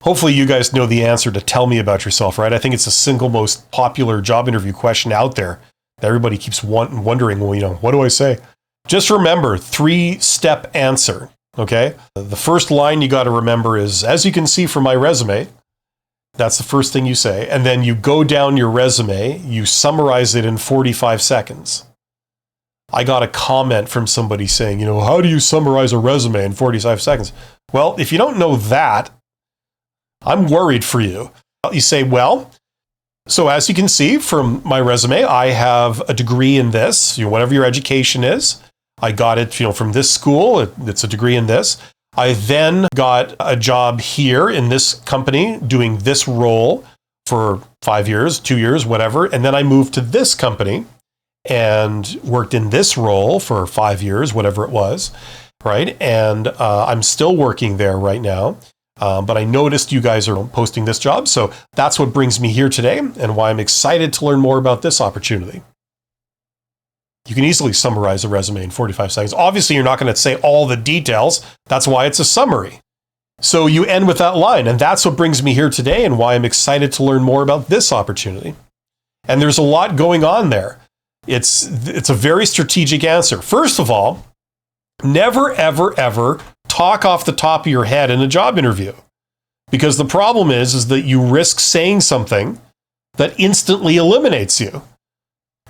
Hopefully you guys know the answer to tell me about yourself, right? I think it's the single most popular job interview question out there. Everybody keeps wondering, well, what do I say? Just remember, 3-step answer, okay? The first line you got to remember is, as you can see from my resume. That's the first thing you say. And then you go down your resume, you summarize it in 45 seconds. I got a comment from somebody saying, how do you summarize a resume in 45 seconds? Well, if you don't know that, I'm worried for you. You say, well, so as you can see from my resume, I have a degree in this, whatever your education is. I got it, from this school. It's a degree in this. I then got a job here in this company doing this role for 5 years, 2 years, whatever. And then I moved to this company and worked in this role for 5 years, whatever it was, right? And I'm still working there right now. But I noticed you guys are posting this job. So that's what brings me here today and why I'm excited to learn more about this opportunity. You can easily summarize a resume in 45 seconds. Obviously, you're not going to say all the details. That's why it's a summary. So you end with that line. And that's what brings me here today and why I'm excited to learn more about this opportunity. And there's a lot going on there. It's a very strategic answer. First of all, never, ever, ever talk off the top of your head in a job interview. Because the problem is that you risk saying something that instantly eliminates you.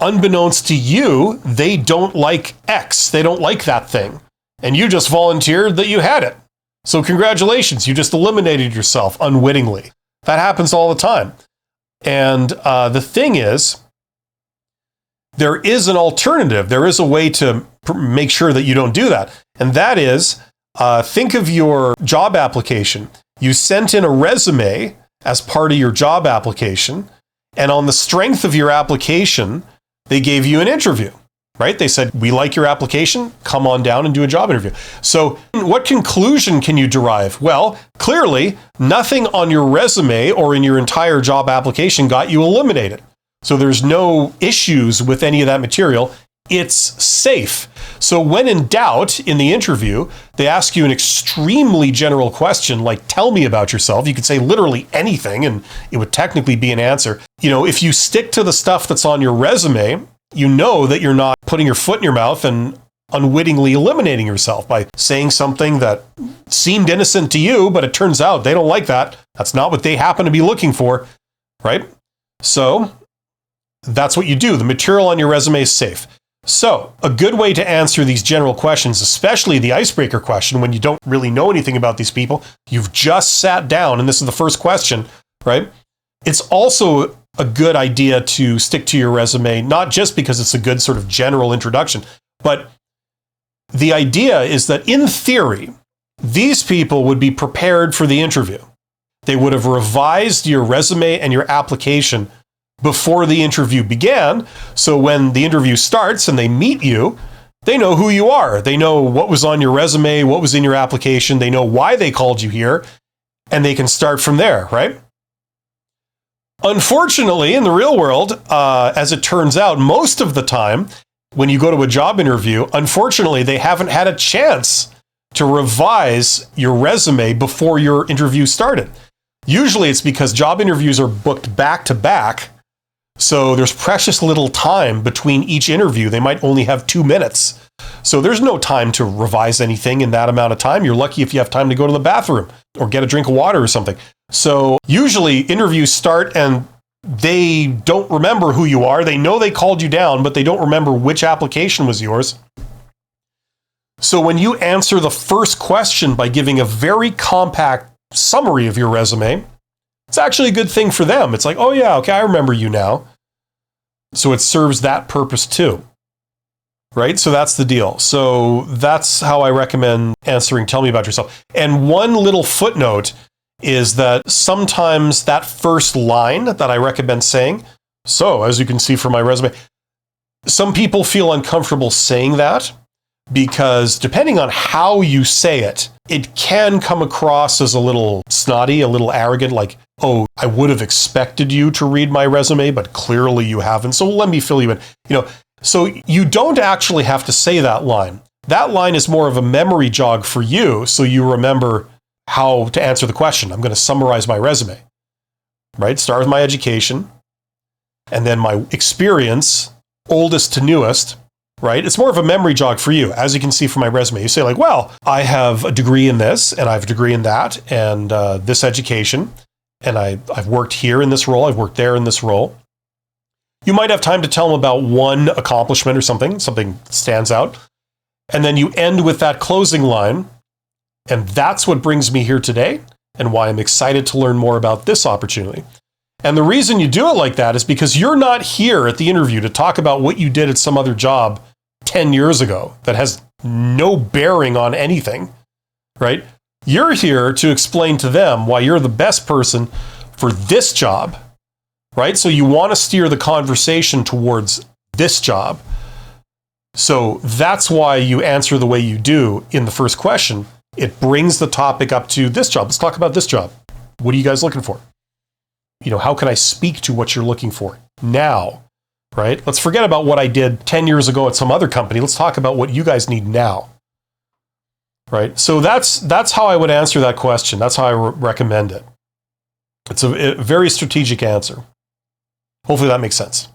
Unbeknownst to you, they don't like X. They don't like that thing. And you just volunteered that you had it. So congratulations, you just eliminated yourself unwittingly. That happens all the time. And the thing is, there is an alternative. There is a way to make sure that you don't do that. And that is, think of your job application. You sent in a resume as part of your job application. And on the strength of your application, they gave you an interview, right? They said, we like your application, come on down and do a job interview. So what conclusion can you derive? Well, clearly, nothing on your resume or in your entire job application got you eliminated. So there's no issues with any of that material. It's safe. So when in doubt in the interview, they ask you an extremely general question like, tell me about yourself. You could say literally anything and it would technically be an answer. If you stick to the stuff that's on your resume, you know that you're not putting your foot in your mouth and unwittingly eliminating yourself by saying something that seemed innocent to you, but it turns out they don't like that. That's not what they happen to be looking for, right? So that's what you do. The material on your resume is safe. So a good way to answer these general questions, especially the icebreaker question, when you don't really know anything about these people, you've just sat down and this is the first question, right? It's also a good idea to stick to your resume, not just because it's a good sort of general introduction, but the idea is that in theory, these people would be prepared for the interview. They would have revised your resume and your application before the interview began. So when the interview starts and they meet you, they know who you are. They know what was on your resume, what was in your application. They know why they called you here, and they can start from there, right? Unfortunately, in the real world, as it turns out, most of the time, when you go to a job interview, unfortunately, they haven't had a chance to revise your resume before your interview started. Usually it's because job interviews are booked back to back. So there's precious little time between each interview. They might only have 2 minutes. So there's no time to revise anything in that amount of time. You're lucky if you have time to go to the bathroom or get a drink of water or something. So usually interviews start and they don't remember who you are. They know they called you down, but they don't remember which application was yours. So when you answer the first question by giving a very compact summary of your resume, it's actually a good thing for them. It's like, oh yeah, okay, I remember you now. So it serves that purpose too, right? So that's the deal. So that's how I recommend answering, tell me about yourself. And one little footnote is that sometimes that first line that I recommend saying, so as you can see from my resume, some people feel uncomfortable saying that because depending on how you say it, it can come across as a little snotty, a little arrogant, like, oh, I would have expected you to read my resume, but clearly you haven't. So let me fill you in. So you don't actually have to say that line. That line is more of a memory jog for you, so you remember how to answer the question. I'm going to summarize my resume, right? Start with my education and then my experience, oldest to newest, right? It's more of a memory jog for you. As you can see from my resume, you say like, well, I have a degree in this and I have a degree in that and this education. And I've worked here in this role. I've worked there in this role. You might have time to tell them about one accomplishment or something stands out. And then you end with that closing line. And that's what brings me here today and why I'm excited to learn more about this opportunity. And the reason you do it like that is because you're not here at the interview to talk about what you did at some other job 10 years ago that has no bearing on anything, right? You're here to explain to them why you're the best person for this job, right? So you want to steer the conversation towards this job. So that's why you answer the way you do in the first question. It brings the topic up to this job. Let's talk about this job. What are you guys looking for? You know, how can I speak to what you're looking for now, right? Let's forget about what I did 10 years ago at some other company. Let's talk about what you guys need now, right? So that's how I would answer that question. That's how I recommend it. It's a very strategic answer. Hopefully that makes sense.